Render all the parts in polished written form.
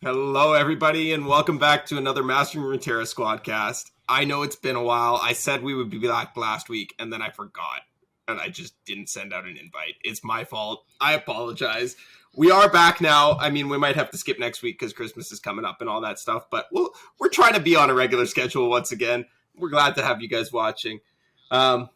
Hello, everybody, and welcome back to another MasteringRuneterra Squadcast. I know it's been a while. I said we would be back last week, and then I forgot, and I just didn't send out an invite. It's my fault. I apologize. We are back now. I mean, we might have to skip next week because Christmas is coming up and all that stuff, but we're trying to be on a regular schedule once again. We're glad to have you guys watching. I'm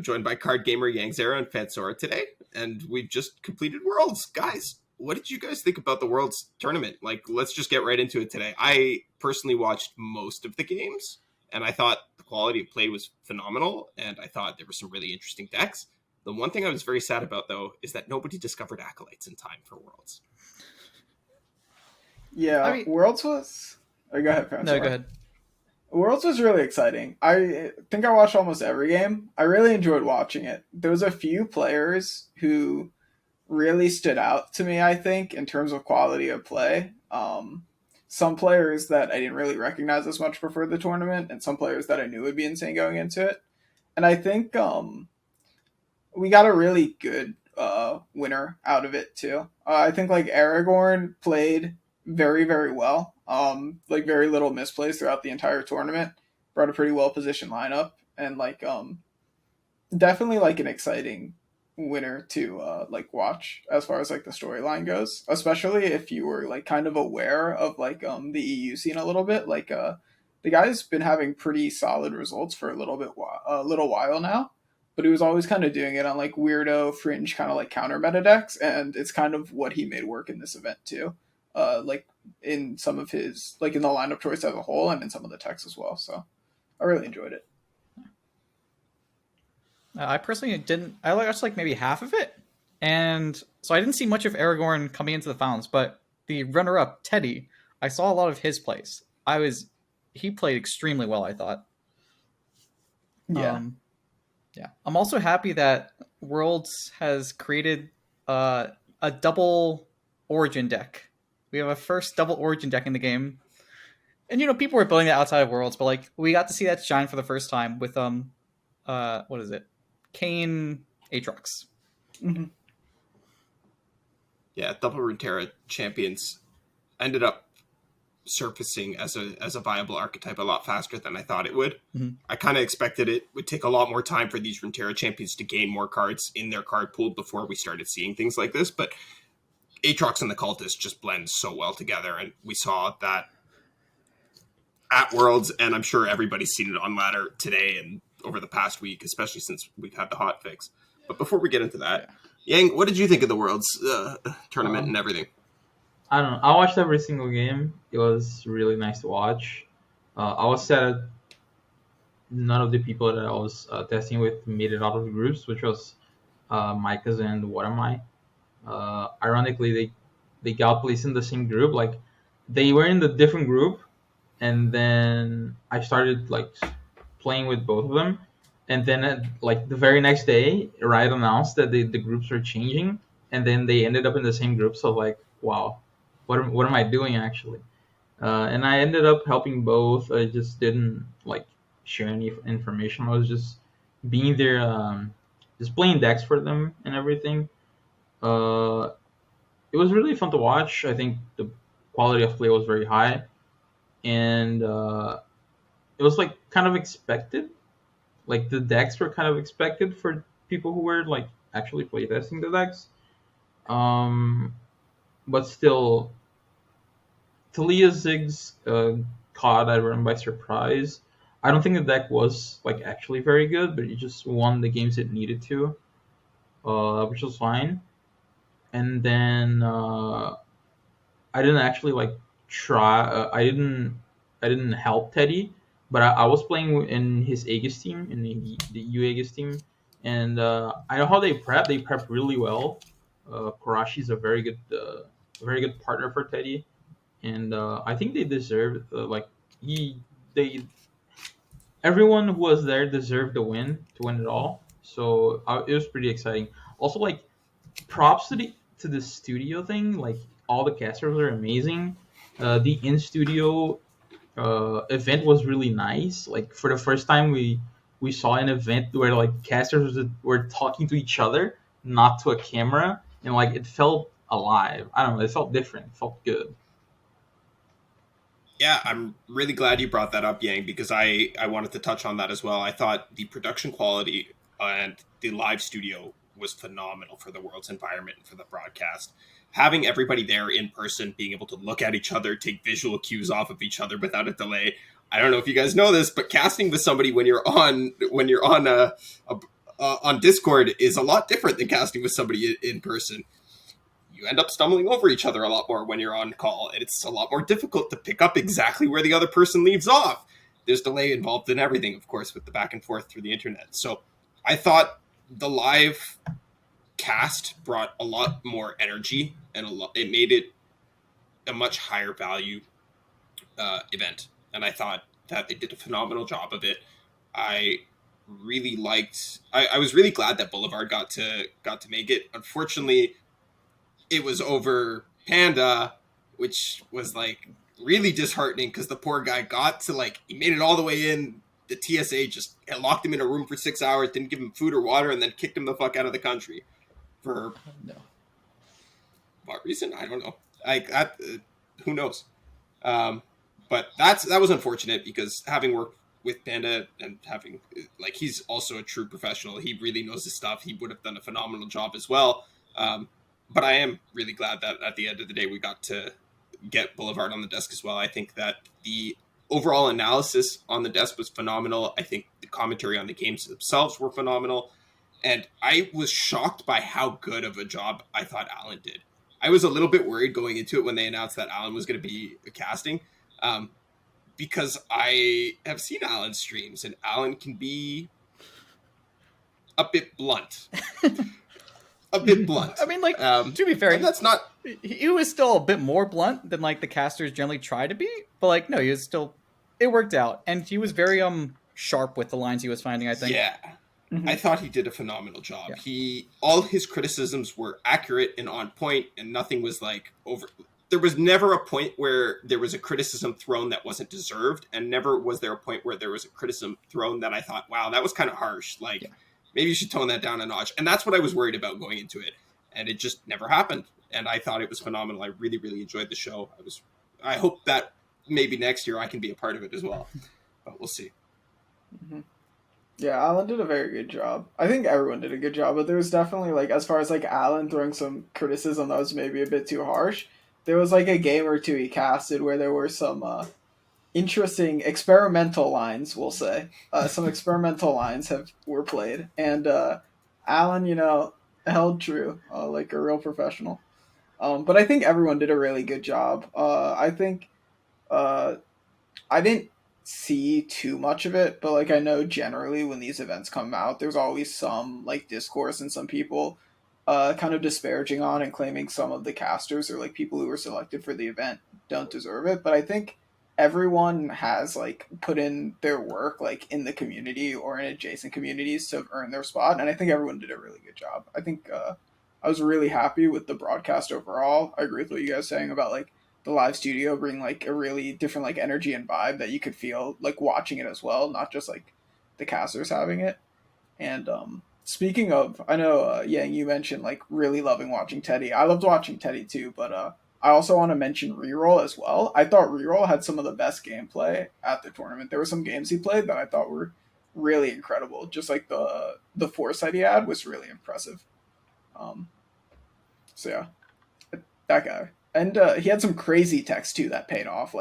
joined by CardGamer, Yangzera, and Phansora today, and we've just completed Worlds. Guys, what did you guys think about the Worlds tournament? Like, let's just get right into it today. I personally watched most of the games, and I thought the quality of play was phenomenal, and I thought there were some really interesting decks. The one thing I was very sad about, though, is that nobody discovered Acolytes in time for Worlds. Yeah, I mean, Worlds was... Oh, go ahead, Phansora. no, go ahead. Worlds was really exciting. I think I watched almost every game. I really enjoyed watching it. There was a few players who really stood out to me, I think, in terms of quality of play. Some players that I didn't really recognize as much before the tournament, and some players that I knew would be insane going into it. And I think we got a really good winner out of it, too. I think, Aragorn played very, very well. Very little misplays throughout the entire tournament. Brought a pretty well positioned lineup, and definitely an exciting winner to watch as far as the storyline goes, especially if you were kind of aware of the EU scene a little bit. The guy's been having pretty solid results for a little while now, but he was always kind of doing it on weirdo fringe kind of counter meta decks, and it's kind of what he made work in this event too. In some of his in the lineup choice as a whole, and in some of the techs as well. So I really enjoyed it. I personally didn't. I watched maybe half of it, and so I didn't see much of Aragorn coming into the finals. But the runner-up Teddy, I saw a lot of his plays. He played extremely well, I thought. Yeah, yeah. I'm also happy that Worlds has created a double Origin deck. We have a first double Origin deck in the game. And, people were building that outside of Worlds, but, we got to see that shine for the first time with, what is it? Kane Aatrox. Mm-hmm. Yeah, double Runeterra champions ended up surfacing as a viable archetype a lot faster than I thought it would. Mm-hmm. I kind of expected it would take a lot more time for these Runeterra champions to gain more cards in their card pool before we started seeing things like this, but Aatrox and the Cultist just blend so well together, and we saw that at Worlds, and I'm sure everybody's seen it on ladder today and over the past week, especially since we've had the hotfix. But before we get into that, Yang, what did you think of the Worlds tournament and everything? I don't know. I watched every single game. It was really nice to watch. I was sad that none of the people that I was testing with made it out of the groups, which was Micah's and What Am I. Ironically, they got placed in the same group. They were in the different group, and then I started playing with both of them, and then the very next day, Riot announced that the groups were changing, and then they ended up in the same group. So wow, what am I doing actually? And I ended up helping both. I just didn't share any information. I was just being there, just playing decks for them and everything. It was really fun to watch. I think the quality of play was very high, and it was kind of expected. The decks were kind of expected for people who were actually playtesting the decks. But still, Talia Ziggs caught everyone by surprise. I don't think the deck was actually very good, but it just won the games it needed to, which was fine. And then I didn't actually try. I didn't help Teddy, but I was playing in his Aegis team, in the EU Aegis team, and I know how they prep. They prep really well. Korashi's a very good partner for Teddy, and I think they deserve everyone who was there deserved to win it all. So it was pretty exciting. Also, props to the studio thing. All the casters are amazing. The in studio event was really nice. For the first time, we saw an event where casters were talking to each other, not to a camera, and it felt alive. I don't know. It felt different. It felt good. Yeah, I'm really glad you brought that up, Yang, because I wanted to touch on that as well. I thought the production quality and the live studio was phenomenal for the world's environment and for the broadcast. Having everybody there in person, being able to look at each other, take visual cues off of each other without a delay. I don't know if you guys know this, but casting with somebody when you're on Discord is a lot different than casting with somebody in person. You end up stumbling over each other a lot more when you're on call, and it's a lot more difficult to pick up exactly where the other person leaves off. There's delay involved in everything, of course, with the back and forth through the internet. So I thought the live cast brought a lot more energy, and it made it a much higher value event. And I thought that they did a phenomenal job of it. I really liked. I was really glad that Boulevard got to make it. Unfortunately, it was over Panda, which was like really disheartening because the poor guy got to he made it all the way in. The TSA just locked him in a room for 6 hours, didn't give him food or water, and then kicked him the fuck out of the country. For what reason? I don't know. Who knows? But that was unfortunate because having worked with Panda and having he's also a true professional. He really knows his stuff. He would have done a phenomenal job as well. But I am really glad that at the end of the day, we got to get Boulevard on the desk as well. I think that the overall analysis on the desk was phenomenal. I think the commentary on the games themselves were phenomenal. And I was shocked by how good of a job I thought Alan did. I was a little bit worried going into it when they announced that Alan was going to be casting, because I have seen Alan's streams, and Alan can be a bit blunt. A bit blunt. I mean, to be fair, that's not. He was still a bit more blunt than the casters generally try to be, but no, he was still. It worked out, and he was very sharp with the lines he was finding. I think. Yeah, I thought he did a phenomenal job. Yeah. All his criticisms were accurate and on point, and nothing was over. There was never a point where there was a criticism thrown that wasn't deserved, and never was there a point where there was a criticism thrown that I thought, wow, that was kind of harsh. Maybe you should tone that down a notch. And that's what I was worried about going into it. And it just never happened. And I thought it was phenomenal. I really, really enjoyed the show. I hope that maybe next year I can be a part of it as well. But we'll see. Mm-hmm. Yeah, Alan did a very good job. I think everyone did a good job, but there was definitely, as far as, Alan throwing some criticism that was maybe a bit too harsh, there was, a game or two he casted where there were some interesting experimental lines, we'll say. Some experimental lines were played, and Alan, held true, like a real professional. But I think everyone did a really good job. I think I didn't see too much of it, but I know generally when these events come out, there's always some discourse and some people kind of disparaging on and claiming some of the casters or people who were selected for the event don't deserve it. But I think everyone has put in their work in the community or in adjacent communities to earn their spot, and I think everyone did a really good job. I think I was really happy with the broadcast overall. I agree with what you guys saying about the live studio bringing a really different energy and vibe that you could feel watching it as well, not just the casters having it. And speaking of, I know Yang, you mentioned really loving watching Teddy. I loved watching Teddy too, but I also want to mention Reroll as well. I thought Reroll had some of the best gameplay at the tournament. There were some games he played that I thought were really incredible. Just the foresight he had was really impressive. So yeah, that guy. And he had some crazy techs too that paid off,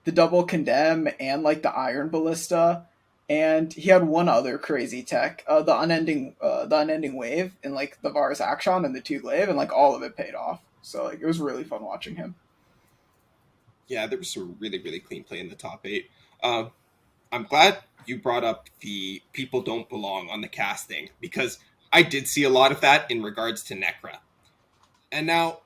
the double condemn and the iron ballista. And he had one other crazy tech, the unending wave in the Varus Action and the 2 glaive, and all of it paid off. So it was really fun watching him. Yeah, there was some really, really clean play in the top 8. I'm glad you brought up the people don't belong on the cast thing, because I did see a lot of that in regards to Necra. And now,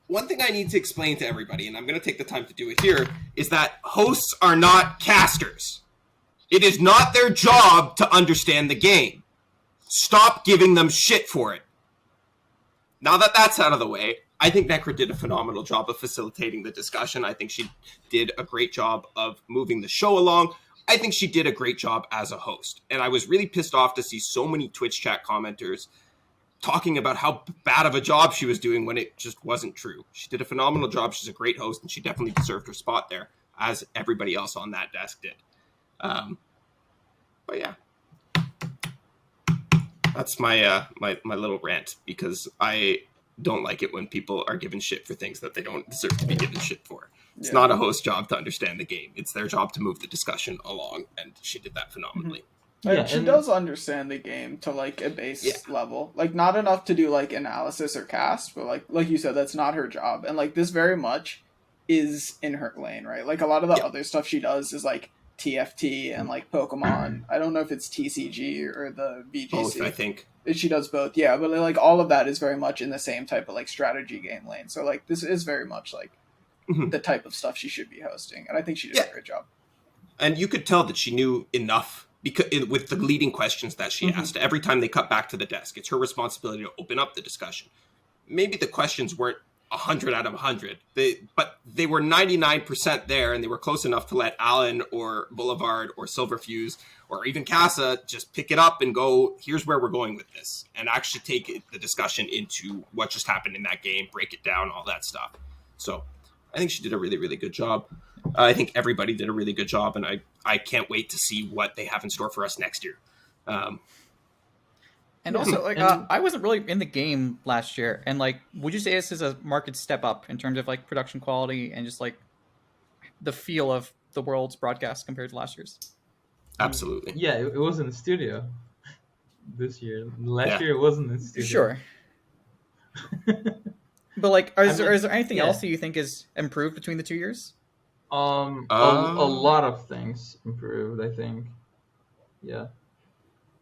one thing I need to explain to everybody, and I'm going to take the time to do it here, is that hosts are not casters. It is not their job to understand the game. Stop giving them shit for it. Now that that's out of the way, I think Necra did a phenomenal job of facilitating the discussion. I think she did a great job of moving the show along. I think she did a great job as a host. And I was really pissed off to see so many Twitch chat commenters talking about how bad of a job she was doing when it just wasn't true. She did a phenomenal job. She's a great host, and she definitely deserved her spot there. as everybody else on that desk did. But yeah, that's my my little rant, because I don't like it when people are given shit for things that they don't deserve to be given shit for. It's not a host's job to understand the game. It's their job to move the discussion along, and she did that phenomenally. Yeah, she does understand the game to like a base level, like not enough to do like analysis or cast, but like you said, that's not her job, and like this very much is in her lane, right? Like a lot of the other stuff she does is like TFT and like Pokemon. I don't know if it's TCG or the VGC. Both, I think. She does both, yeah, but like all of that is very much in the same type of like strategy game lane. So like this is very much like the type of stuff she should be hosting, and I think she did a great job. And you could tell that she knew enough, because with the leading questions that she asked, every time they cut back to the desk, it's her responsibility to open up the discussion. Maybe the questions weren't 100 out of 100, but they were 99% there, and they were close enough to let Alan or Boulevard or Silverfuse or even Casa just pick it up and go, here's where we're going with this, and actually take the discussion into what just happened in that game, break it down, all that stuff. So I think she did a really, really good job. I think everybody did a really good job, and I can't wait to see what they have in store for us next year. And also, like, I wasn't really in the game last year, and like, would you say this is a marked step up in terms of like production quality and just like the feel of the World's broadcast compared to last year's? Absolutely. Yeah, it was in the studio this year. Last year it wasn't in the studio. Sure. But like, is there anything else that you think is improved between the 2 years? A lot of things improved, I think. Yeah,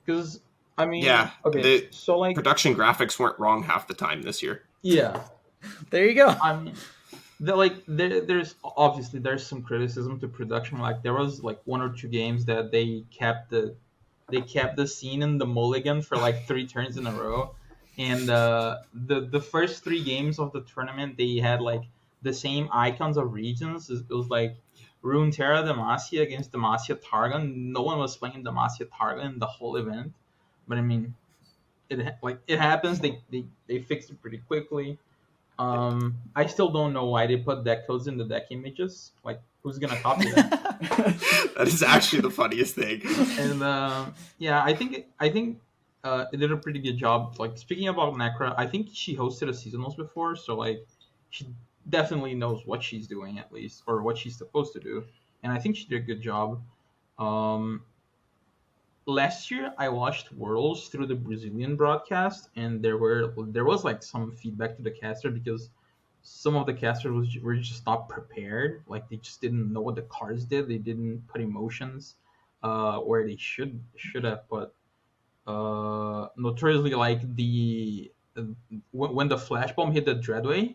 because I mean, okay, so like production graphics weren't wrong half the time this year. Yeah, there you go. I mean, there's obviously there's some criticism to production. Like there was like 1 or 2 games that they kept the scene in the mulligan for like 3 turns in a row. And the first 3 games of the tournament, they had like the same icons of regions. It was like Runeterra Demacia against Demacia Targon. No one was playing Demacia Targon in the whole event, but I mean, it happens. They fixed it pretty quickly. I still don't know why they put deck codes in the deck images. Like, who's gonna copy that? That is actually the funniest thing. And I think it did a pretty good job. Like, speaking about Necra, I think she hosted a seasonals before, so like she definitely knows what she's doing, at least, or what she's supposed to do. And I think she did a good job. Last year I watched Worlds through the Brazilian broadcast, and there was like some feedback to the caster because some of the casters were just not prepared. Like they just didn't know what the cards did. They didn't put emotions where they should have put. Notoriously, like when the flash bomb hit the Dreadway,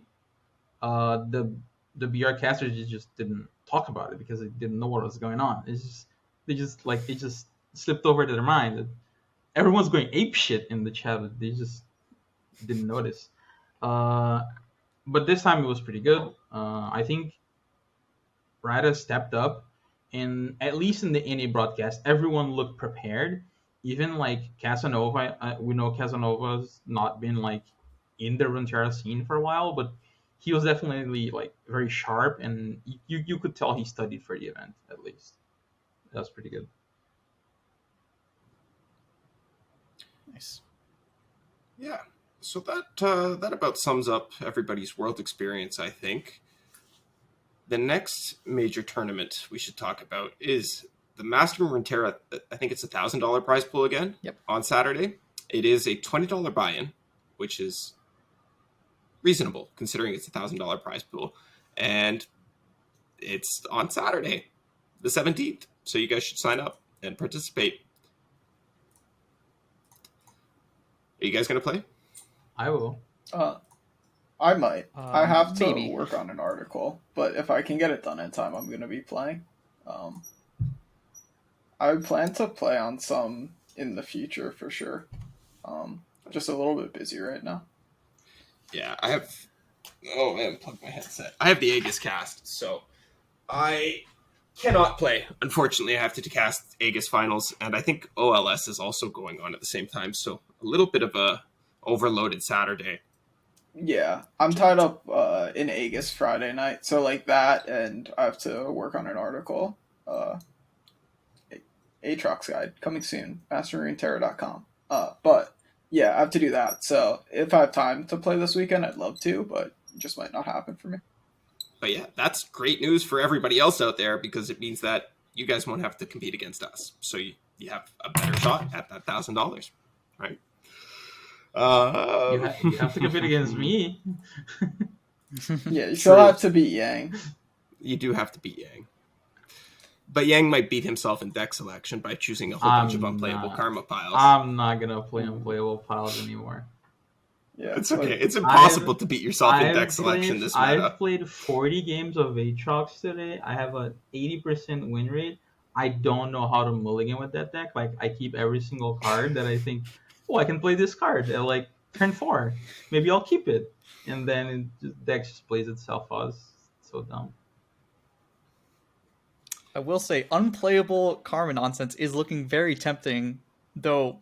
the BR casters just didn't talk about it because they didn't know what was going on. It just slipped over to their mind. Everyone's going ape shit in the chat, but they just didn't notice. But this time it was pretty good. I think Ryze stepped up, and at least in the NA broadcast, everyone looked prepared. Even like Casanova, we know Casanova's not been like in the Runeterra scene for a while, but he was definitely like very sharp, and you could tell he studied for the event at least. That was pretty good. Nice. Yeah. So that about sums up everybody's World experience, I think. The next major tournament we should talk about is the MasteringRuneterra. I think it's $1,000 prize pool again. Yep. On Saturday. It is a $20 buy-in, which is reasonable considering it's $1,000 prize pool, and it's on Saturday, the 17th. So you guys should sign up and participate. Are you guys gonna play? I will. I might. I have to maybe work on an article, but if I can get it done in time, I'm gonna be playing. I plan to play on some in the future for sure. Just a little bit busy right now. Yeah, I have. Oh man, plug my headset. I have the Aegis cast, so I cannot play. Unfortunately, I have to cast Aegis finals, and I think OLS is also going on at the same time. So a little bit of a overloaded Saturday. Yeah, I'm tied up in Aegis Friday night, so like that, and I have to work on an article. Aatrox guide coming soon, MasteringRuneterra.com. But yeah, I have to do that. So if I have time to play this weekend, I'd love to, but it just might not happen for me. But yeah, that's great news for everybody else out there because it means that you guys won't have to compete against us. So you have a better shot at that $1,000, right? You have to compete against me. Yeah, you still have to beat Yang. You do have to beat Yang. But Yang might beat himself in deck selection by choosing a whole bunch of unplayable karma piles. I'm not gonna play unplayable piles anymore. Yeah, it's okay. It's impossible to beat yourself in deck selection this meta. I've played 40 games of Aatrox today. I have an 80% win rate. I don't know how to mulligan with that deck. Like, I keep every single card that I think, oh, I can play this card at like turn 4. Maybe I'll keep it. And then the deck just plays itself out. It's so dumb. I will say, unplayable karma nonsense is looking very tempting, though,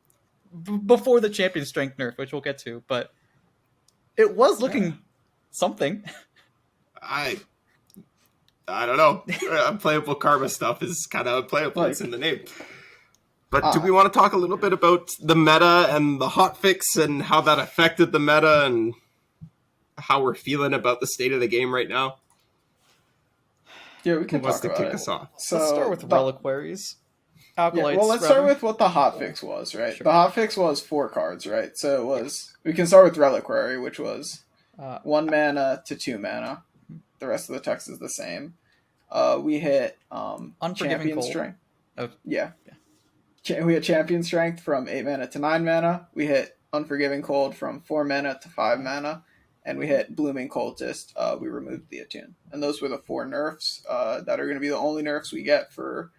before the champion strength nerf, which we'll get to, but it was looking something. I don't know. Unplayable karma stuff is kind of unplayable. It's in the name. But do we want to talk a little bit about the meta and the hotfix and how that affected the meta and how we're feeling about the state of the game right now? Yeah, we can talk about it. Us off? So let's start with reliquaries. Well, let's start with what the hotfix was, right? Sure. The hotfix was 4 cards, right? So it was. We can start with reliquary, which was 1 mana to 2 mana. The rest of the text is the same. We hit champion strength. Oh. Yeah. We hit champion strength from 8 mana to 9 mana. We hit unforgiving cold from 4 mana to 5 mana. And we hit Blooming Cultist. We removed the attune. And those were the 4 nerfs that are going to be the only nerfs we get for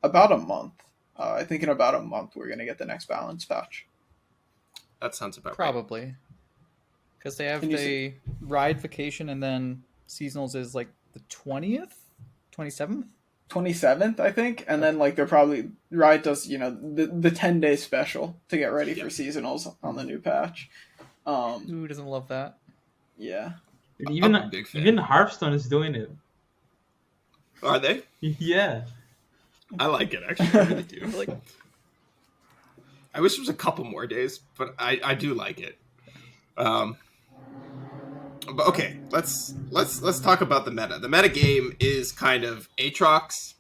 about a month. I think in about a month we're going to get the next balance patch. That sounds about probably. Because they have the ride vacation and then seasonals is like the 20th? 27th? 27th, I think. And then like they're probably... Ride does, the 10-day special to get ready for seasonals on the new patch. Who doesn't love that? Yeah. Even Hearthstone is doing it. Are they? Yeah. I like it, actually. I really do. I wish there was a couple more days, but I do like it. But okay, let's talk about the meta. The meta game is kind of Aatrox,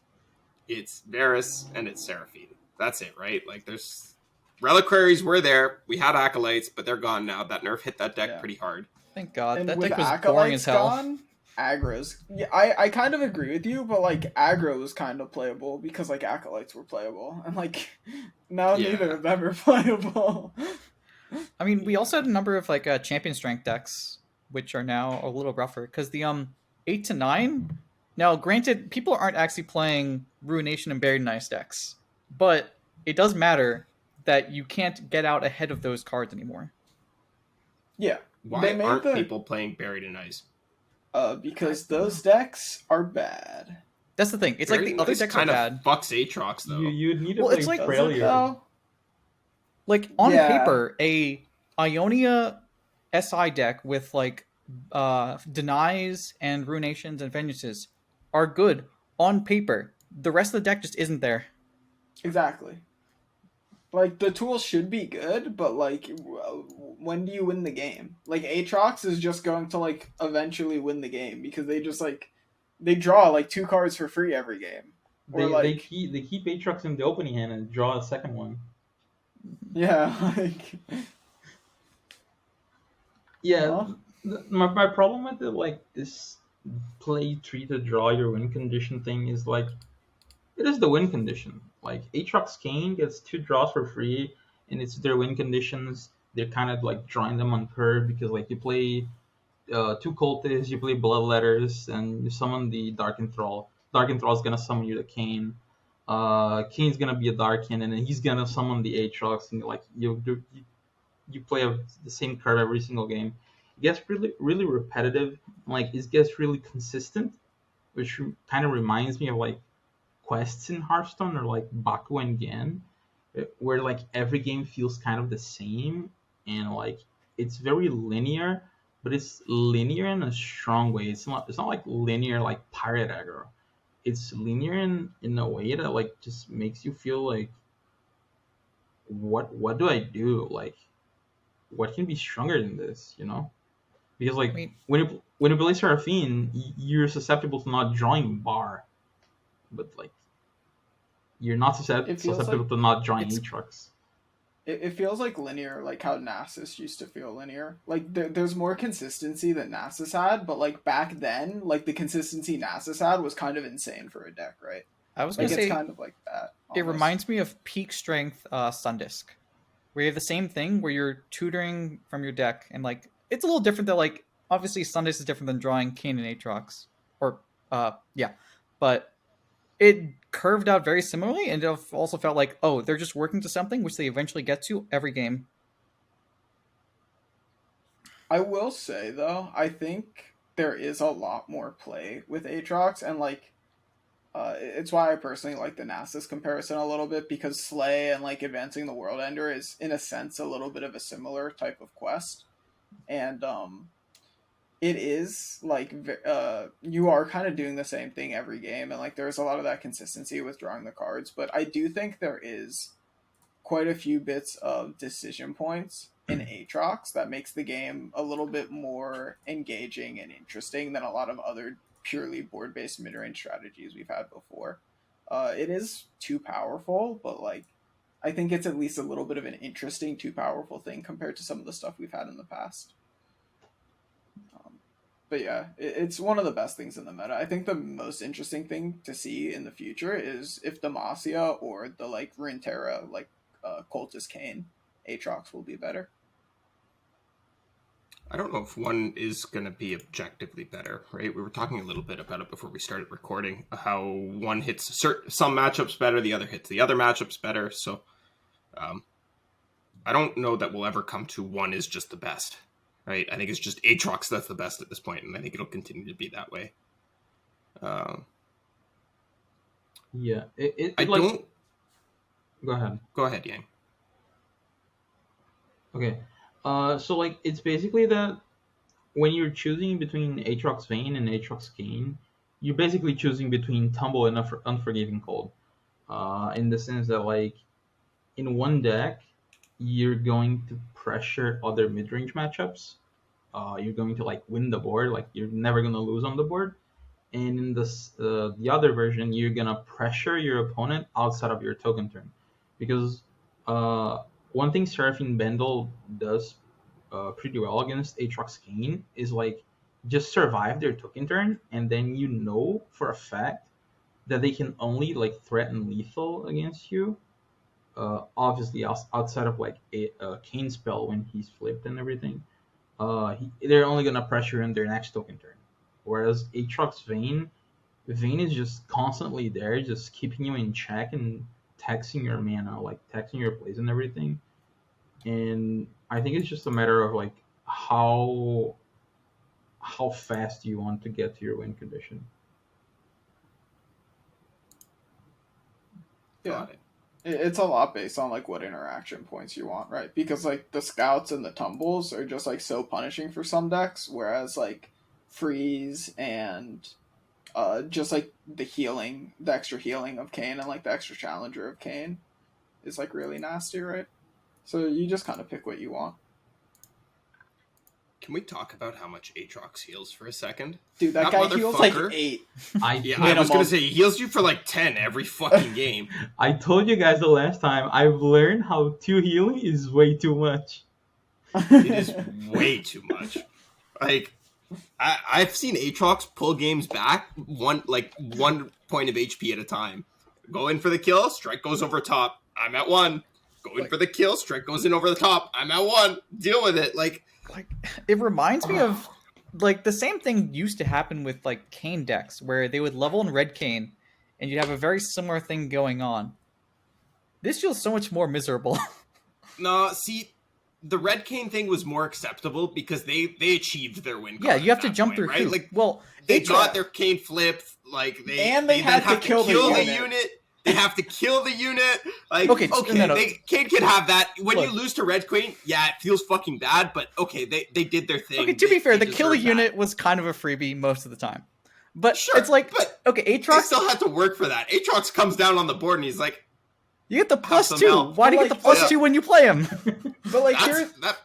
it's Varus, and it's Seraphine. That's it, right? Like, there's... Reliquaries were there. We had Acolytes, but they're gone now. That nerf hit that deck pretty hard. Thank God. And that with deck was Acolytes boring as hell. Gone, aggro's... Yeah, I kind of agree with you, but, like, aggro was kind of playable because, like, Acolytes were playable. And, like, now neither of them are playable. I mean, we also had a number of, like, champion strength decks, which are now a little rougher. Because the 8 to 9... Now, granted, people aren't actually playing Ruination and Buried in Ice decks. But it does matter that you can't get out ahead of those cards anymore. Yeah. Why aren't people playing Buried in Ice? Because those decks are bad. That's the thing. It's Buried like the other decks are bad. Fucks Aatrox, though. You'd need to play Failure. Like, on paper, a Ionia SI deck with, like, Denies and Ruinations and Vengeances are good on paper. The rest of the deck just isn't there. Exactly. Like, the tool should be good, but, like, when do you win the game? Like, Aatrox is just going to, like, eventually win the game because they just, like, they draw, like, 2 cards for free every game. They keep Aatrox in the opening hand and draw a second one. Yeah, like... Yeah, my problem with it, like, this play 3 to draw your win condition thing is, like, it is the win condition. Like, Aatrox Kane gets 2 draws for free, and it's their win conditions. They're kind of, like, drawing them on curve because, like, you play 2 Cultists, you play Bloodletters, and you summon the Dark Enthrall. Dark Enthrall is going to summon you the Kane. Kane's going to be a Darkin, and then he's going to summon the Aatrox, and, like, you play the same card every single game. It gets really, really repetitive. Like, it gets really consistent, which kind of reminds me of, like, quests in Hearthstone or, like, Baku and Gan, where, like, every game feels kind of the same, and, like, it's very linear, but it's linear in a strong way. It's not like linear like pirate aggro. It's linear in a way that like just makes you feel like what do I do? Like what can be stronger than this, you know? Because like I mean, when you play Seraphine, you're susceptible to not drawing bar, but like you're not It feels susceptible like to not drawing it's Aatrox. it feels like linear, like how Nasus used to feel linear. Like there's more consistency that Nasus had, but like back then, like the consistency Nasus had was kind of insane for a deck, right? I was Like gonna it's say kind of like that. it Almost. reminds me of peak strength Sundisk, where you have the same thing where you're tutoring from your deck, and like it's a little different. That like obviously Sundisk is different than drawing Kane and Aatrox, or yeah, but it curved out very similarly, and it also felt like, oh, they're just working to something, which they eventually get to every game. I will say though, I think there is a lot more play with Aatrox, and like it's why I personally like the Nasus comparison a little bit, because Slay and like advancing the World Ender is in a sense a little bit of a similar type of quest, and it is like you are kind of doing the same thing every game, and like there's a lot of that consistency with drawing the cards, but I do think there is quite a few bits of decision points in Aatrox that makes the game a little bit more engaging and interesting than a lot of other purely board-based mid-range strategies we've had before. It is too powerful, but like I think it's at least a little bit of an interesting too powerful thing compared to some of the stuff we've had in the past. But yeah, it's one of the best things in the meta. I think the most interesting thing to see in the future is if Demacia or the like Runeterra, like Cultist Kane, Aatrox will be better. I don't know if one is going to be objectively better, right? We were talking a little bit about it before we started recording, how one hits some matchups better, the other hits the other matchups better. So I don't know that we'll ever come to one is just the best, right? I think it's just Aatrox that's the best at this point, and I think it'll continue to be that way. Yeah, I like, don't... Go ahead. Go ahead, Yang. Okay. So like it's basically that when you're choosing between Aatrox Vayne and Aatrox Kane, you're basically choosing between Tumble and Unforgiving Cold. In the sense that like in one deck, you're going to pressure other mid-range matchups. You're going to like win the board, like you're never gonna lose on the board. And in this the other version, you're gonna pressure your opponent outside of your token turn, because one thing Seraphine Bendel does pretty well against Aatrox Kane is like just survive their token turn, and then you know for a fact that they can only like threaten lethal against you. Obviously, outside of like a Kane spell when he's flipped and everything, they're only gonna pressure in their next token turn. Whereas Aatrox Vayne is just constantly there, just keeping you in check and taxing your mana, like taxing your plays and everything. And I think it's just a matter of like how fast you want to get to your win condition. Yeah, it's a lot based on like what interaction points you want, right? Because like the scouts and the tumbles are just like so punishing for some decks, whereas like freeze and just like the extra healing of Kane and like the extra challenger of Kane is like really nasty, right? So you just kind of pick what you want. Can we talk about how much Aatrox heals for a second? Dude, that guy heals like 8. I was gonna say he heals you for like 10 every fucking game. I told you guys the last time, I've learned how 2 healing is way too much. It is way too much. Like I've seen Aatrox pull games back one point of HP at a time. Go in for the kill, strike goes over top. I'm at 1. Go in for the kill, strike goes in over the top. I'm at 1. Deal with it. Like it reminds me of like the same thing used to happen with like Kane decks, where they would level in red Kane, and you'd have a very similar thing going on. This feels so much more miserable. No, see, the red Kane thing was more acceptable because they achieved their win. Yeah, you have to jump through, right? Like, well, they got their Kane flip. Like they had to kill the unit. They have to kill the unit. Like, Okay, no. Kane can have that. When Look. you lose to Red Queen, yeah, it feels fucking bad, but okay, they did their thing. Okay, to be fair, they the kill deserve that. unit was kind of a freebie most of the time. But Sure, it's like, but okay, they Aatrox, still had to work for that. Aatrox comes down on the board and he's like, you get the plus some 2. help. Why do you But get the plus yeah. 2 when you play him? But like that,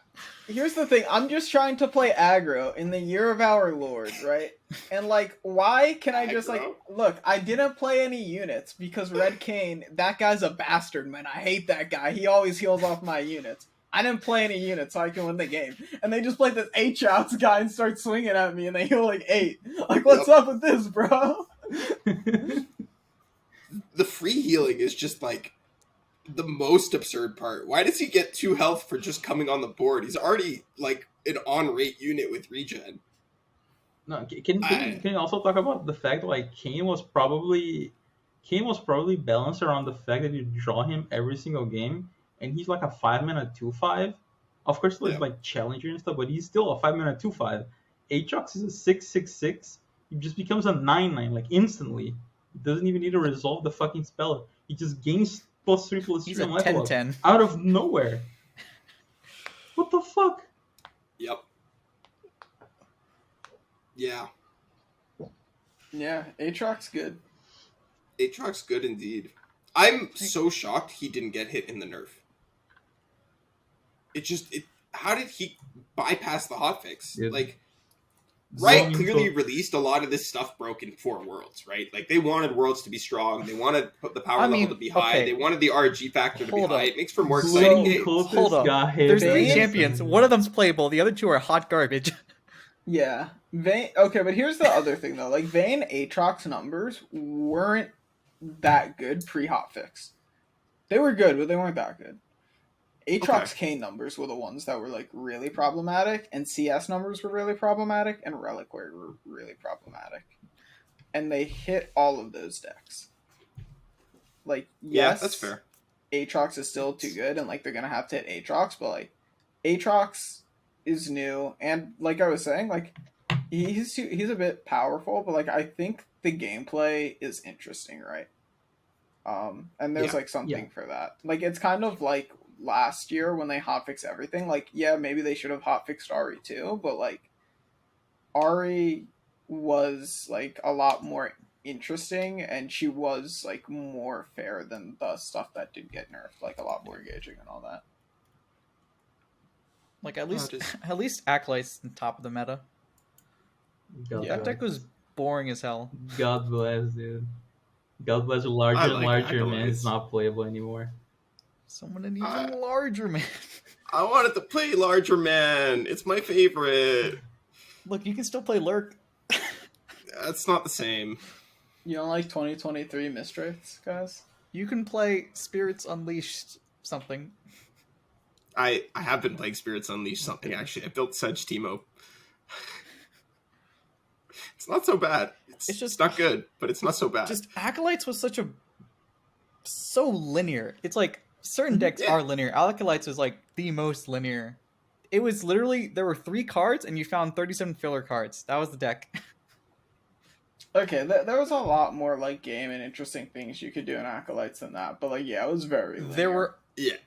here's the thing. I'm just trying to play aggro in the year of our Lord, right? And like, why can I just like Aggro? look? I didn't play any units because Red Kane, that guy's a bastard, man. I hate that guy. He always heals off my units. I didn't play any units so I can win the game. And they just played this Aatrox guy and start swinging at me, and they heal like 8. Like, what's up with this, bro? the free healing is just like the most absurd part. Why does he get 2 health for just coming on the board? He's already like an on-rate unit with regen. No, can you also talk about the fact that like Kane was probably balanced around the fact that you draw him every single game, and he's like a 5-mana 2/5. Of course, there's like challenger and stuff, but he's still a 5-mana 2/5. Aatrox is a 6/6/6. He just becomes a 9/9 like instantly. He doesn't even need to resolve the fucking spell. He just gains +3/+3 He's a on level up 10/10. out of nowhere. What the fuck? Yep. Yeah. Yeah, Aatrox good. Aatrox good indeed. I'm so shocked he didn't get hit in the nerf. How did he bypass the hotfix? Yeah. Like, Riot Zoning clearly code. released a lot of this stuff broken for Worlds, right? Like, they wanted Worlds to be strong. They wanted the power level to be high. okay. They wanted the RG factor to be Hold high. up. It makes for more exciting games. Hold up. Got hit. There's 3 Vayne- champions. One of them's playable. The other 2 are hot garbage. Yeah. Vayne. Okay, but here's the other thing though. Like Vayne Aatrox numbers weren't that good pre-hotfix. They were good, but they weren't that good. Aatrox Kane numbers were the ones that were like really problematic, and CS numbers were really problematic, and Reliquary were really problematic. And they hit all of those decks. Like, Yeah, yes, that's fair. Aatrox is still too good, and like they're gonna have to hit Aatrox, but like Aatrox is new, and like I was saying, like he's a bit powerful, but like I think the gameplay is interesting, right? And there's Yeah. like something for that. Like it's kind of like last year when they hotfixed everything. Like yeah, maybe they should have hotfixed Ari too, but like Ari was like a lot more interesting, and she was like more fair than the stuff that did get nerfed, like a lot more engaging and all that. Like at least just- at least Acolyte's on top of the meta. God That bless. deck was boring as hell. God bless, dude. God bless larger I and like larger man Acolytes. is not playable anymore. Someone an even larger man. I wanted to play Larger Man. It's my favorite. Look, you can still play Lurk. That's not the same. You don't like 2023 Mistress, guys? You can play Spirits Unleashed something. I have been playing Spirits Unleashed something, actually. I built Sedge Teemo. It's not so bad. It's not good, but it's not so bad. Just Acolytes was so linear. It's like certain decks are linear. Acolytes was like the most linear. It was literally there were 3 cards and you found 37 filler cards. That was the deck. Okay, there was a lot more like game and interesting things you could do in Acolytes than that, but like yeah, it was very linear.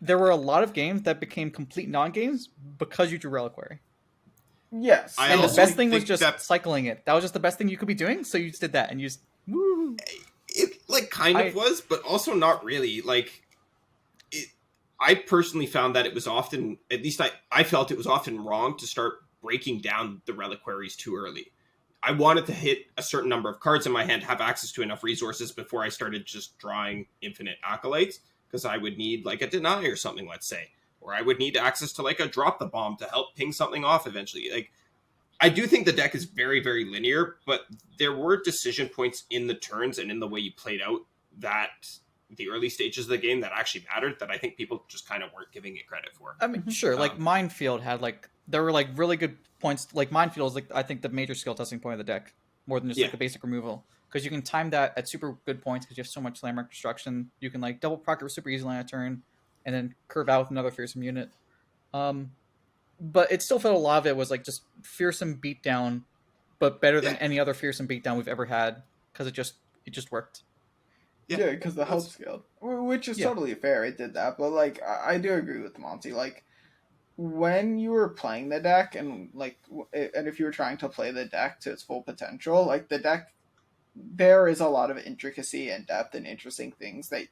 There were a lot of games that became complete non-games because you drew Reliquary. Yes. I And the also best thing was think just that- cycling it. That was just the best thing you could be doing, so you just did that and you just woo. It like kind of was, but also not really. Like, I personally found that it was often, at least I felt it was often wrong to start breaking down the reliquaries too early. I wanted to hit a certain number of cards in my hand, have access to enough resources before I started just drawing infinite acolytes, because I would need like a deny or something, let's say, or I would need access to like a drop the bomb to help ping something off eventually. Like, I do think the deck is very, very linear, but there were decision points in the turns and in the way you played out that the early stages of the game that actually mattered that I think people just kind of weren't giving it credit for. I mean, sure, like Minefield had like there were like really good points. Like Minefield is like I think the major skill testing point of the deck more than just like the basic removal, because you can time that at super good points because you have so much landmark destruction. You can like double proc it super easily on a turn, and then curve out with another fearsome unit. But it still felt a lot of it was like just fearsome beatdown, but better than any other fearsome beatdown we've ever had because it just worked. Yeah, because the health scaled, which is totally fair. It did that, but like I do agree with Monte. Like when you were playing the deck, and if you were trying to play the deck to its full potential, like the deck, there is a lot of intricacy and depth and interesting things that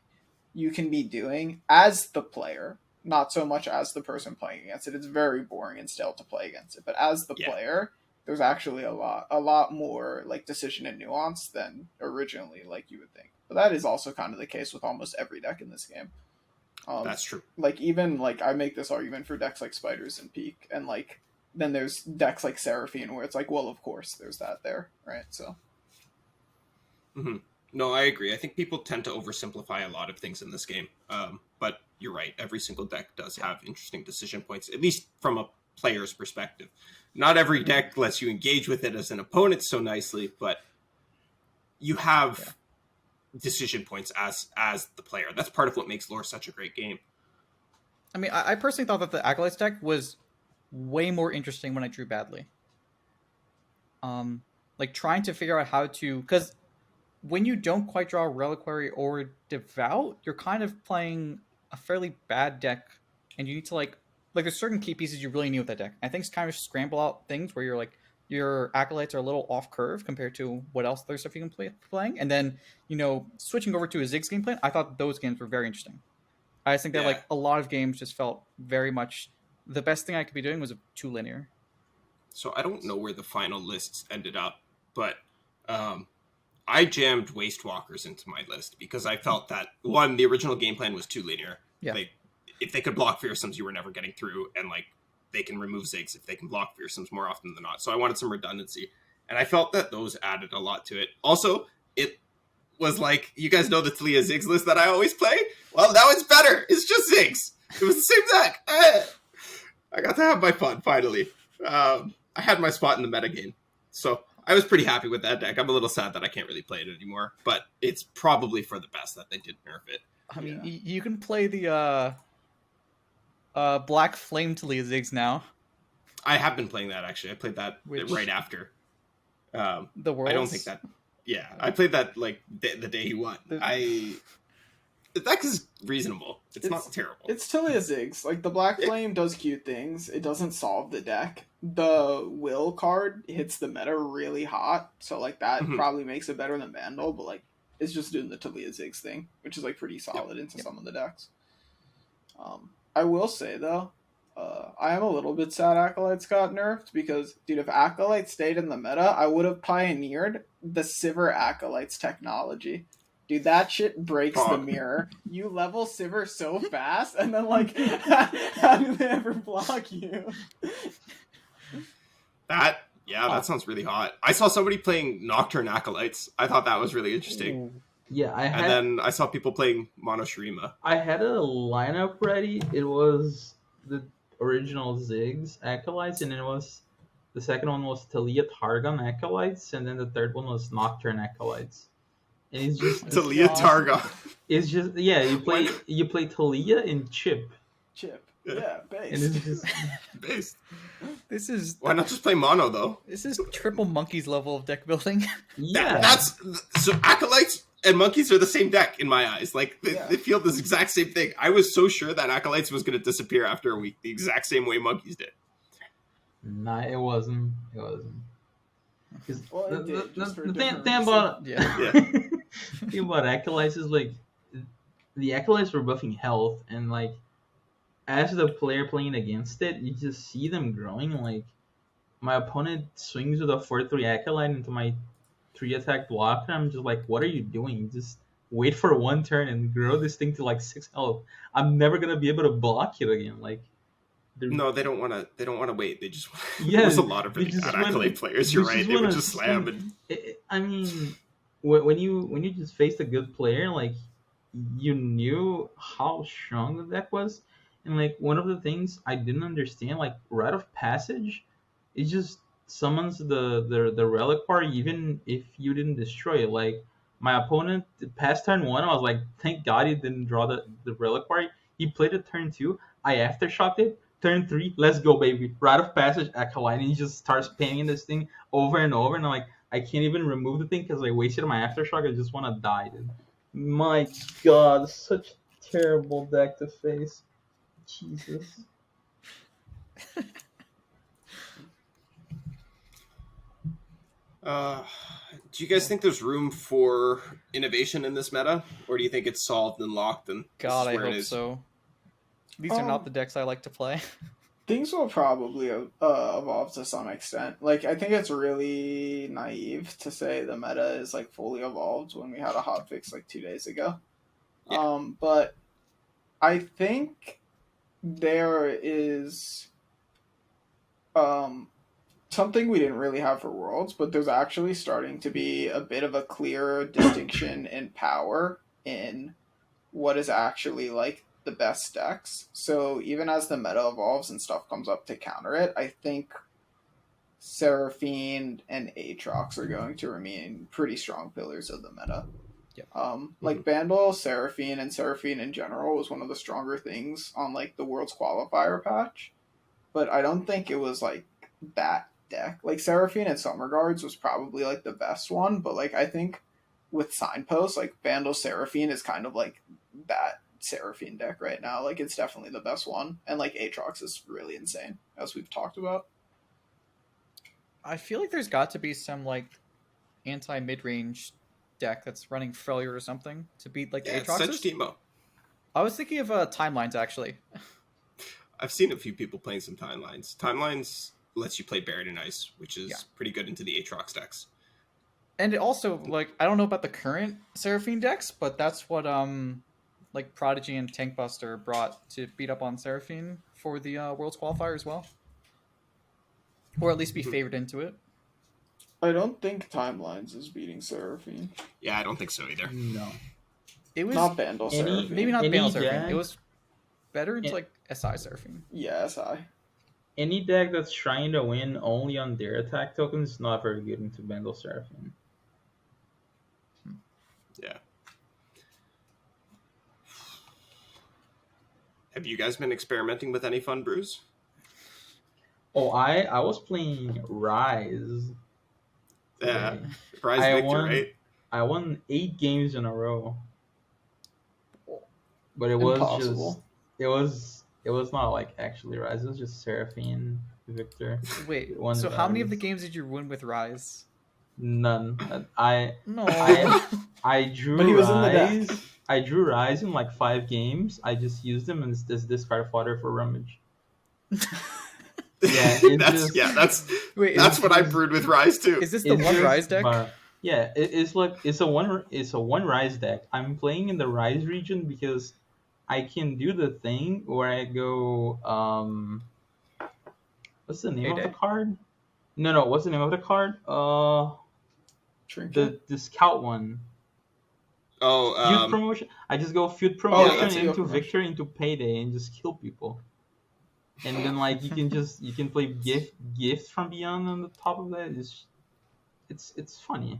you can be doing as the player, not so much as the person playing against it. It's very boring and stale to play against it, but as the player, there's actually a lot more like decision and nuance than originally like you would think. But that is also kind of the case with almost every deck in this game. That's true. Like even like I make this argument for decks like Spiders and Peak, and like then there's decks like Seraphine where it's like, well, of course there's that there, right? So. Mm-hmm. No, I agree. I think people tend to oversimplify a lot of things in this game. But you're right. Every single deck does have interesting decision points, at least from a player's perspective. Not every deck lets you engage with it as an opponent so nicely, but you have decision points as the player. That's part of what makes lore such a great game. I mean, I personally thought that the Acolytes deck was way more interesting when I drew badly. Like trying to figure out how to, because when you don't quite draw Reliquary or Devout, you're kind of playing a fairly bad deck, and you need to like there's certain key pieces you really need with that deck. I think it's kind of scramble out things where you're like your Acolytes are a little off curve compared to what else other stuff you can playing, and then switching over to a Ziggs game plan. I thought those games were very interesting. I just think that like a lot of games just felt very much the best thing I could be doing was too linear. So I don't know where the final lists ended up, but I jammed Wastewalkers into my list because I felt that, one, the original game plan was too linear. Yeah. If they could block Fearsomes, you were never getting through, and like they can remove Ziggs if they can block Fearsomes more often than not. So I wanted some redundancy, and I felt that those added a lot to it. Also, it was like, you guys know the Talia Ziggs list that I always play? Well, now it's better. It's just Ziggs. It was the same deck. I got to have my fun, finally. I had my spot in the metagame. So I was pretty happy with that deck. I'm a little sad that I can't really play it anymore, but it's probably for the best that they did nerf it. I mean, you can play the Black Flame Talia Ziggs now. I have been playing that, actually. I played that right after. The Worlds? I don't think that... Yeah, I played that like the day he won. The deck is reasonable. It's not terrible. It's Talia Ziggs. Like, the Black Flame does cute things. It doesn't solve the deck. The Will card hits the meta really hot, so like that probably makes it better than Vandal, but like it's just doing the Talia Ziggs thing, which is like pretty solid into some of the decks. I will say though, I am a little bit sad Acolytes got nerfed because, dude, if Acolytes stayed in the meta, I would have pioneered the Sivir Acolytes technology. Dude, that shit breaks the mirror. You level Sivir so fast, and then like, how do they ever block you? That sounds really hot. I saw somebody playing Nocturne Acolytes. I thought that was really interesting. Yeah, and then I saw people playing Mono Shurima. I had a lineup ready. It was the original Ziggs Acolytes, and then the second one was Talia Targon Acolytes, and then the third one was Nocturne Acolytes. And it's just Talia Targon. It's just you play Talia and Chip. Yeah, based. And it's just based. This is why not just play mono though? This is triple monkeys level of deck building. Yeah, that's so Acolytes and Monkeys are the same deck in my eyes. Like they feel this exact same thing. I was so sure that Acolytes was going to disappear after a week, the exact same way Monkeys did. Nah, it wasn't. Well, the thing about Acolytes is like the Acolytes were buffing health, and like as the player playing against it, you just see them growing. Like my opponent swings with a 4/3 Acolyte into my 3-attack block, and I'm just like, what are you doing? Just wait for one turn and grow this thing to like 6 health. I'm never gonna be able to block it again. Like no, they don't want to wait. They just there's a lot of really bad Acolyte players. You're right. They would just slam and. I mean, when you just faced a good player, like you knew how strong the deck was, and like one of the things I didn't understand, like Rite of Passage, it just summons the Reliquary even if you didn't destroy it. Like my opponent past turn 1, I was like, thank God he didn't draw the Reliquary. He played it turn 2. I aftershocked it. Turn 3, let's go, baby. Rite of Passage, Acolyte, and he just starts spamming this thing over and over, and I'm like, I can't even remove the thing because I wasted my Aftershock. I just want to die, dude. My God, such a terrible deck to face. Jesus. Do you guys think there's room for innovation in this meta, or do you think it's solved and locked and God, I where it hope is? so. These are not the decks I like to play. Things will probably evolve to some extent. Like, I think it's really naive to say the meta is like fully evolved when we had a hotfix like 2 days ago. Yeah. But I think there is something we didn't really have for Worlds, but there's actually starting to be a bit of a clear distinction in power in what is actually like the best decks. So even as the meta evolves and stuff comes up to counter it, I think Seraphine and Aatrox are going to remain pretty strong pillars of the meta. Yep. Like Bandle, Seraphine, and Seraphine in general was one of the stronger things on like the World's qualifier patch, but I don't think it was like that deck. Like Seraphine in some regards was probably like the best one, but like I think with Signpost, like Bandle Seraphine is kind of like that Seraphine deck right now. Like it's definitely the best one, and like Aatrox is really insane, as we've talked about. I feel like there's got to be some like anti mid range deck that's running Failure or something to beat like the It's Aatroxes. such Teemo. I was thinking of Timelines actually. I've seen a few people playing some Timelines. Timelines lets you play Buried in Ice, which is pretty good into the Aatrox decks. And it also, like, I don't know about the current Seraphine decks, but that's what like Prodigy and Tankbuster brought to beat up on Seraphine for the Worlds qualifier as well, or at least be favored into it. I don't think Timelines is beating Seraphine. Yeah, I don't think so either. No. It was Not Bandle Seraphine. maybe not Any Bandle Seraphine. deck- It was better into like SI Seraphine. Yeah, SI. Any deck that's trying to win only on their attack tokens is not very good into Bandle Seraphine. Yeah. Have you guys been experimenting with any fun brews? Oh, I was playing Ryze. Yeah. today. Ryze I Victor, won- right? I won 8 games in a row. But it was Impossible. it was not like actually Ryze, it was just Seraphine Victor. Wait, One so how many of Ryze. the games did you win with Ryze? None. I No. drew But he was in the deck. Ryze. I drew Ryze in like 5 games. I just used them as this discard fodder for Rummage. Yeah, that's Wait, that's what I brewed with Ryze too. is this the It's one just- Ryze deck? but- yeah, it's like it's a one Ryze deck. I'm playing in the Ryze region because I can do the thing where I go what's the name of Payday? the card? No, what's the name of the card? Trinket. The scout one. Oh, Feud promotion. I just go feud promotion that's field into promotion. Victor into Payday and just kill people. And then like you can play gift from beyond on the top of that. It's funny.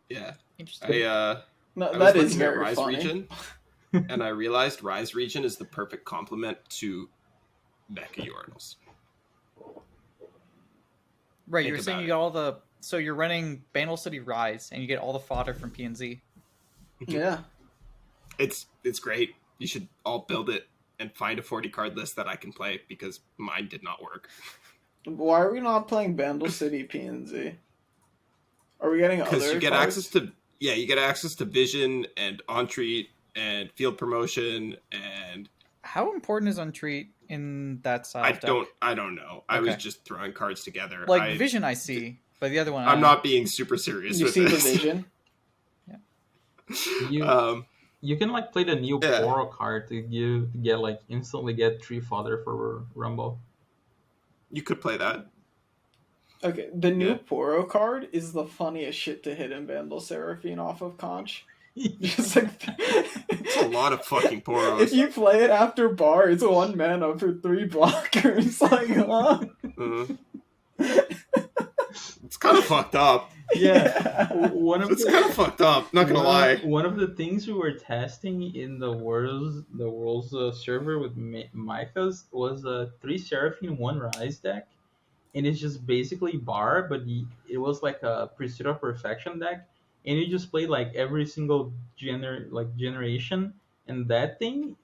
yeah. Interesting. I No, was that is looking at very Ryze funny. region, and I realized Ryze region is the perfect complement to Mecha Urinals. Right, Think you're saying about you got all the... So you're running Bandle City Ryze, and you get all the fodder from PNZ. Yeah. It's great. You should all build it and find a 40 card list that I can play because mine did not work. Why are we not playing Bandle City PNZ? Are we getting other Because you get cards? you get access to Vision and Entreat and Field Promotion and How important is Untreat in that style of deck? I don't know. I was Okay. just throwing cards together. Like, Vision I see, but the other one I I'm don't not being super serious You with see the this. vision? You can like play the new Yeah. Poro card to instantly get 3 fodder for Rumble. You could play that. Okay, the new Yeah. Poro card is the funniest shit to hit in Vandal Seraphine off of Conch. Just like, It's a lot of fucking if Poros. you play it after bar, it's 1 mana for 3 blockers. Like, It's kind of fucked up. Yeah. One of It's the- kind of fucked up. Not gonna lie. One of the things we were testing in the world's server with Micah's was a 3 Seraphine 1 Ryze deck, and it's just basically bar, but it was like a Pursuit of Perfection deck, and you just play like every single generation, and that thing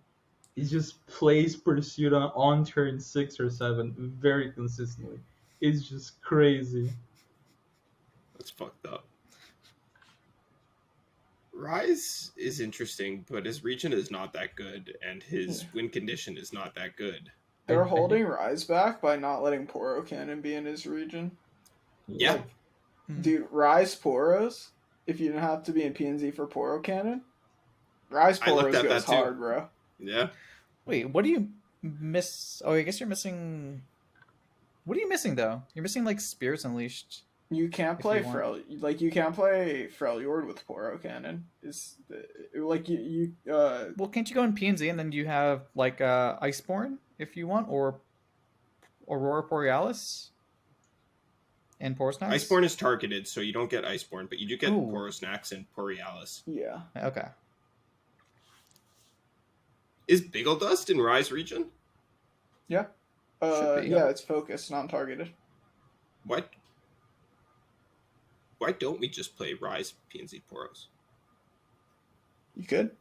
it just plays Pursuit on turn 6 or 7 very consistently. It's just crazy. That's fucked up. Ryze is interesting, but his region is not that good, and his win condition is not that good. They're holding Ryze back by not letting Poro Cannon be in his region. Yeah. Like, dude, Ryze Poros, if you didn't have to be in PNZ for Poro Cannon, Ryze Poros goes hard, bro. Yeah. Wait, what do you miss? Oh, I guess you're missing... What are you missing, though? You're missing, like, Spirits Unleashed. You can't play you can't play Freljord with Poro Cannon. Well, can't you go in PNZ and then you have like Iceborne if you want, or Aurora Borealis and Porosnax? Iceborne is targeted, so you don't get Iceborne, but you do get Porosnax and Borealis. Yeah. Okay. Is Biggle Dust in Ryze region? Yeah. Yeah, it's focused, non-targeted. What? Why don't we just play Ryze PNZ Poros? You could.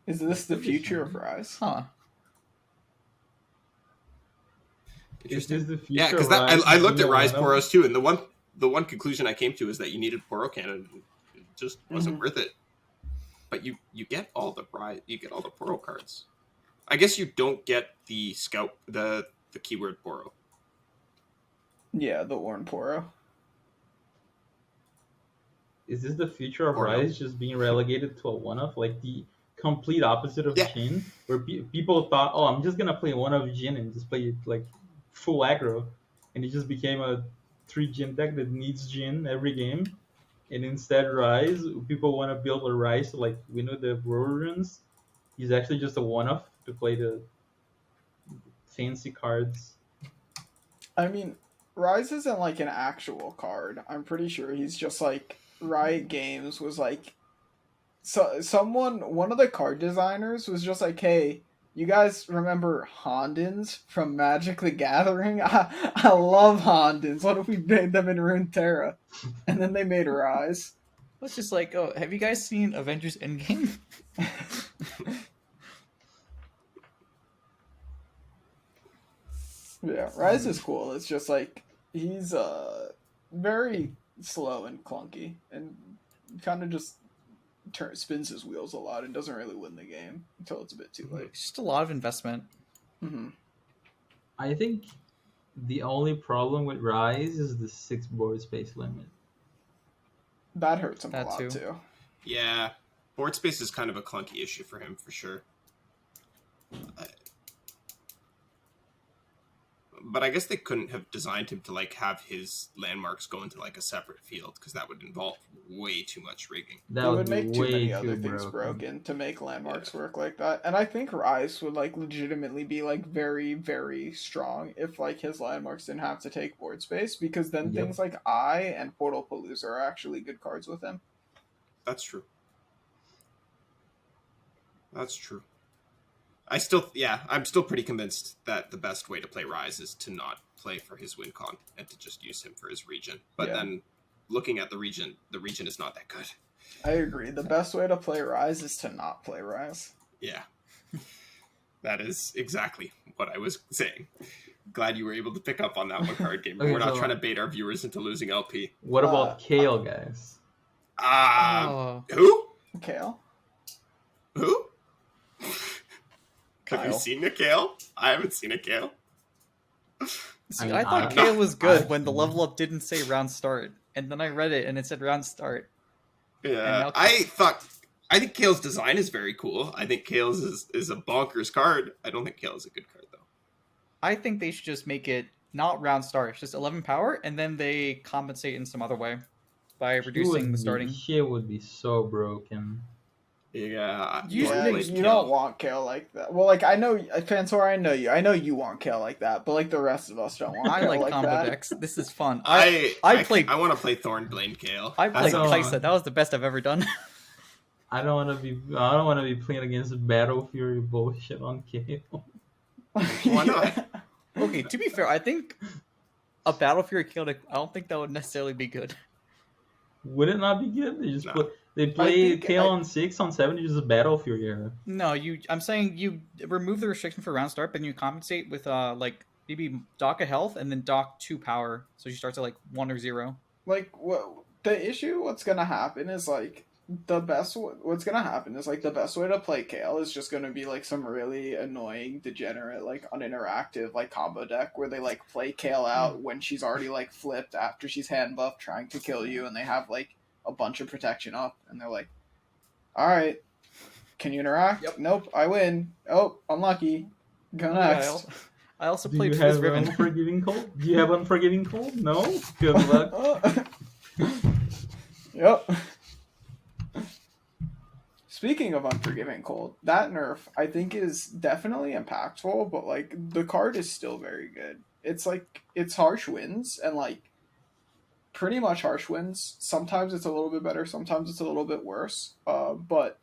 Is this the future of Ryze? Huh. Is this the future? Yeah, because I looked at Ryze Poros too, and the one conclusion I came to is that you needed Poro Cannon. It just wasn't worth it. But you get all the Poro cards. I guess you don't get the Scout the keyword Poro. Yeah, the Ornn Poro. Is this the future of Ryze just being relegated to a one-off? Like the complete opposite of Jhin, where people thought, oh, I'm just going to play one of Jhin and just play it like full aggro. And it just became a 3 Jhin deck that needs Jhin every game. And instead Ryze, people want to build a Ryze to like win with the runes. He's actually just a one-off to play the fancy cards. I mean, Ryze isn't like an actual card. I'm pretty sure he's just like Riot Games was like, so one of the card designers was just like, hey, you guys remember Hondens from Magic the Gathering? I love Hondens. What if we made them in Runeterra? And then they made Ryze. It's just like, oh, have you guys seen Avengers Endgame? Yeah, Ryze is cool. It's just like he's very slow and clunky, and kind of just spins his wheels a lot and doesn't really win the game until it's a bit too late. It's just a lot of investment. Mm-hmm. I think the only problem with Ryze is the 6 board space limit. That hurts him a lot too. Yeah, board space is kind of a clunky issue for him for sure. But I guess they couldn't have designed him to like have his landmarks go into like a separate field, because that would involve way too much rigging. That would make too many other things broken to make landmarks work like that. And I think Ryze would like legitimately be like very, very strong if like his landmarks didn't have to take board space, because then things like Eye and Portal Palooza are actually good cards with him. That's true. That's true. I'm still pretty convinced that the best way to play Ryze is to not play for his win con and to just use him for his region. But then looking at the region is not that good. I agree. The best way to play Ryze is to not play Ryze. Yeah. That is exactly what I was saying. Glad you were able to pick up on that one, CardGamer. Okay, we're not trying to bait our viewers into losing LP. What about Kale, guys? Who? Kale? Who? Kyle. Have you seen a Kale? I haven't seen a Kale. See, I thought Kale was good when the level up didn't say round start, and then I read it and it said round start. Yeah, I think Kale's design is very cool. I think Kale's is a bonkers card. I don't think Kale is a good card though. I think they should just make it not round start, it's just 11 power, and then they compensate in some other way by reducing the starting. He would be so broken. Yeah, you don't want Kale like that. Well, like I know Phansora, I know you want Kale like that, but like the rest of us don't want. I Kale like combo that. decks. This is fun. I want to play Thornblade Kale. I played Kaisa. That was the best I've ever done. I don't want to be playing against Battle Fury bullshit on Kale. Why not? Okay, to be fair, I think a Battle Fury Chaotic, I don't think that would necessarily be good. Would it not be good? They just No. play Kale on 6, on 7, just a Battle Fury here. No, I'm saying you remove the restriction for round start, but you compensate with like maybe dock a health and then dock 2 power, so she starts at like 1 or 0. Like what's gonna happen is like what's gonna happen is like the best way to play Kale is just gonna be like some really annoying, degenerate, like uninteractive like combo deck where they like play Kale out when she's already like flipped after she's hand buffed trying to kill you, and they have like a bunch of protection up, and they're like, all right, can you interact? Yep. Nope, I win. Oh, unlucky. Go next. I also Do played you Fizz have Ribbon. Unforgiving Cold? Do you have Unforgiving Cold? No? Good luck. Yep. Speaking of Unforgiving Cold, that nerf I think is definitely impactful, but like the card is still very good. It's like it's harsh wins and like pretty much harsh wins. Sometimes it's a little bit better, sometimes it's a little bit worse. But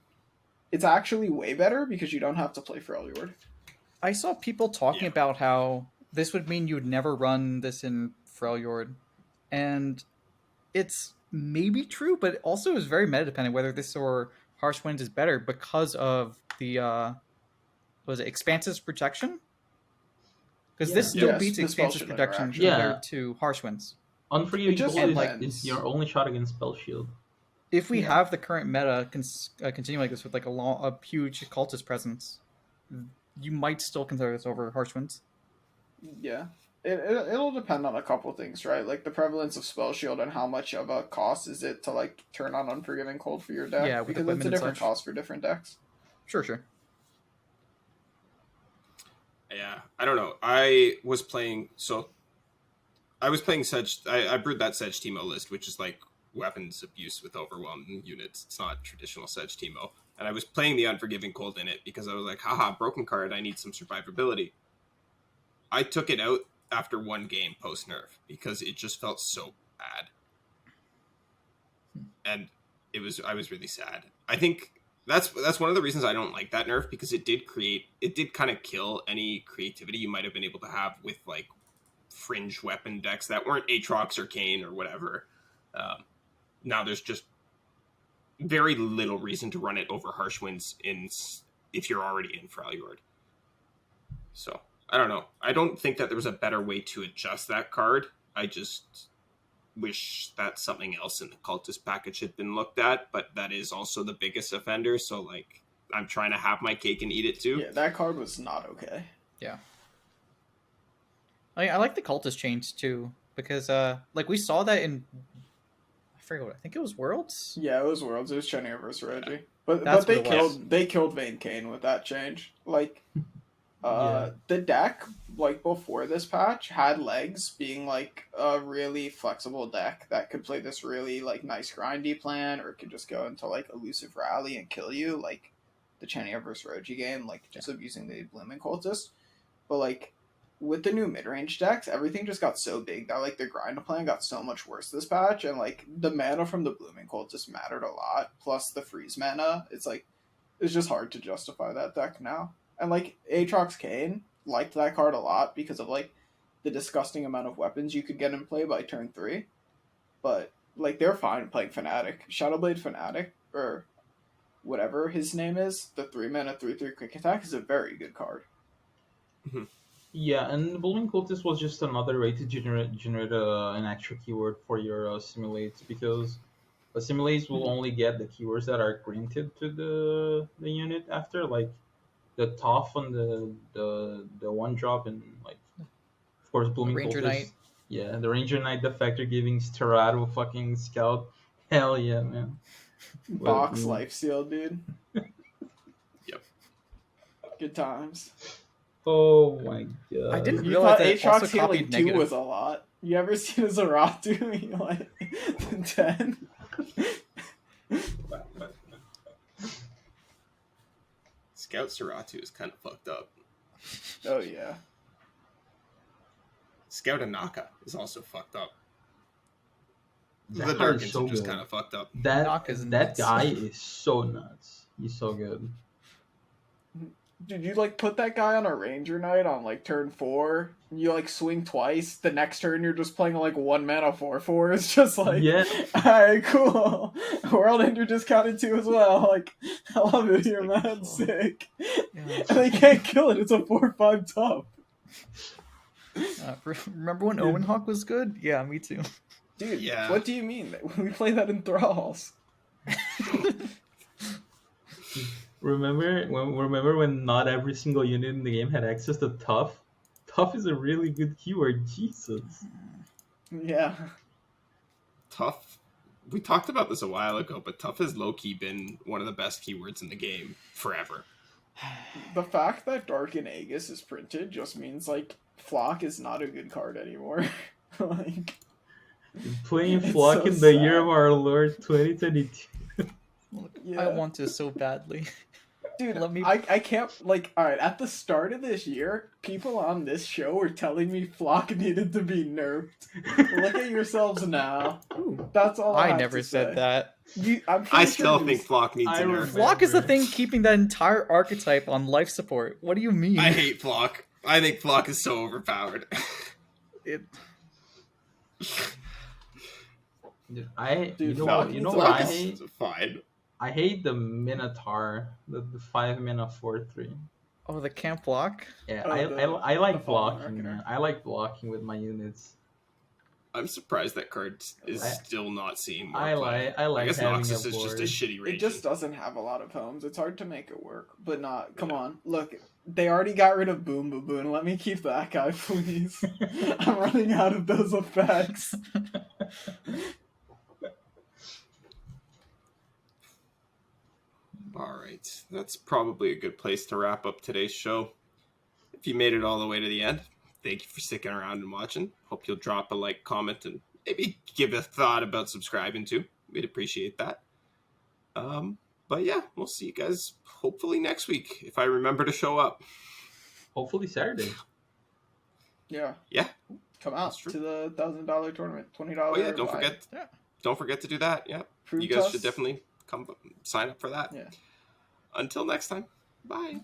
it's actually way better because you don't have to play Freljord. I saw people talking about how this would mean you would never run this in Freljord, and it's maybe true, but it also is very meta dependent whether this or Harsh Winds is better because of the Expanse's protection? Because this still beats Expanse's protection compared to Harsh Winds. Unforgiving Cold is your only shot against Spell Shield. If we have the current meta continue like this with like a huge cultist presence, you might still consider this over Harsh Winds. Yeah. It'll depend on a couple things, right? Like the prevalence of Spell Shield and how much of a cost is it to like turn on Unforgiving Cold for your deck. Yeah, because it's a different cost for different decks. Sure. Yeah, I don't know. I was playing Sedge. I brewed that Sedge Teemo list, which is like weapons abuse with overwhelming units. It's not traditional Sedge Teemo. And I was playing the Unforgiving Cold in it because I was like, haha, broken card, I need some survivability. I took it out after one game post nerf because it just felt so bad, and I was really sad. I think that's one of the reasons I don't like that nerf, because it did kind of kill any creativity you might have been able to have with like fringe weapon decks that weren't Aatrox or Kayn or whatever. Now there's just very little reason to run it over Harsh Winds if you're already in Freljord. So I don't know. I don't think that there was a better way to adjust that card. I just wish that something else in the cultist package had been looked at, but that is also the biggest offender, so like I'm trying to have my cake and eat it too. Yeah, that card was not okay. Yeah. I like the cultist change too, because like we saw that in I think it was Worlds? Yeah, it was Worlds. It was Chenia versus Reggie. But they killed Vayne Kayn with that change. Like the deck, like before this patch, had legs being like a really flexible deck that could play this really like nice grindy plan, or it could just go into like elusive rally and kill you, like the Chenia versus Roji game, like just abusing the Blooming Cultist. But like with the new mid range decks, everything just got so big that like the grind plan got so much worse this patch, and like the mana from the Blooming Cultist mattered a lot. Plus the freeze mana, it's just hard to justify that deck now. And, like, Aatrox Kayn liked that card a lot because of, like, the disgusting amount of weapons you could get in play by turn 3. But, like, they're fine playing Fnatic. Shadowblade Fnatic, or whatever his name is, the 3-mana 3/3 quick attack is a very good card. Mm-hmm. Yeah, and the Blooming Cultist was just another way to generate an extra keyword for your simulates, because simulates will only get the keywords that are granted to the unit after, like the Toph on the one drop, and like of course Blooming Ranger Cultist. Knight. Yeah, the Ranger Knight Defector giving Sterado fucking Scout. Hell yeah, man. Box Lifesteal, dude. Yep. Good times. Oh my god. I didn't You realize thought that Aatrox also copied healing 2 negative. was a lot. You ever seen a Zeratu heal like 10? Scout Seratu is kind of fucked up. Oh yeah. Scout Anaka is also fucked up. That The card Darkins is so are just good. kind of fucked up. Knock is That nuts. guy is so nuts. He's so good. Dude, you like put that guy on a Ranger Knight on like turn 4, and you like swing twice. The next turn you're just playing like 1 mana 4/4. It's just like, Yeah. alright, cool. World Ender discounted 2 as well. Like, I love it. You're mad sick. Yeah. And they can't kill it. It's a 4/5 top. Remember when Owen Hawk was good? Yeah, me too. Dude, Yeah. what do you mean? We play that in Thralls. Remember when not every single unit in the game had access to tough? Tough is a really good keyword. Jesus. Yeah. Tough. We talked about this a while ago, but tough has low-key been one of the best keywords in the game forever. The fact that Dark and Aegis is printed just means, like, Flock is not a good card anymore. Like, Playing It's Flock so in the year sad. of our Lord 2022. Look, Yeah. I want to so badly. dude, Let me- I can't, like, alright, at the start of this year, people on this show were telling me Flock needed to be nerfed. Look at yourselves now. That's all I I have never to said say. that. I'm pretty I sure still you- think Flock needs I a nerf. remember. Flock is the thing keeping that entire archetype on life support. What do you mean? I hate Flock. I think Flock is so overpowered. it. Dude, Dude, you Flock know needs what I Flock hate? It's fine. I hate the Minotaur, the 5 mana 4/3. Oh, the camp block? Yeah, Oh, I the like Fallen blocking. Reckoner. Man. I like blocking with my units. I'm surprised that card is I- still not seeing more I play. like I guess having Noxus a is just a board. shitty region. It just doesn't have a lot of homes. It's hard to make it work. But not, come on. Look, they already got rid of Boom Baboon. Let me keep that guy, please. I'm running out of those effects. All right, that's probably a good place to wrap up today's show. If you made it all the way to the end, thank you for sticking around and watching. Hope you'll drop a like, comment, and maybe give a thought about subscribing too. We'd appreciate that. But yeah, we'll see you guys hopefully next week if I remember to show up. Hopefully Saturday. Yeah. Yeah. Come out That's true. to the $1,000 tournament. $20. Oh yeah, don't buy. forget. Yeah. Don't forget to do that. Yeah, Prove you guys us. should definitely come sign up for that. Yeah. Until next time, bye.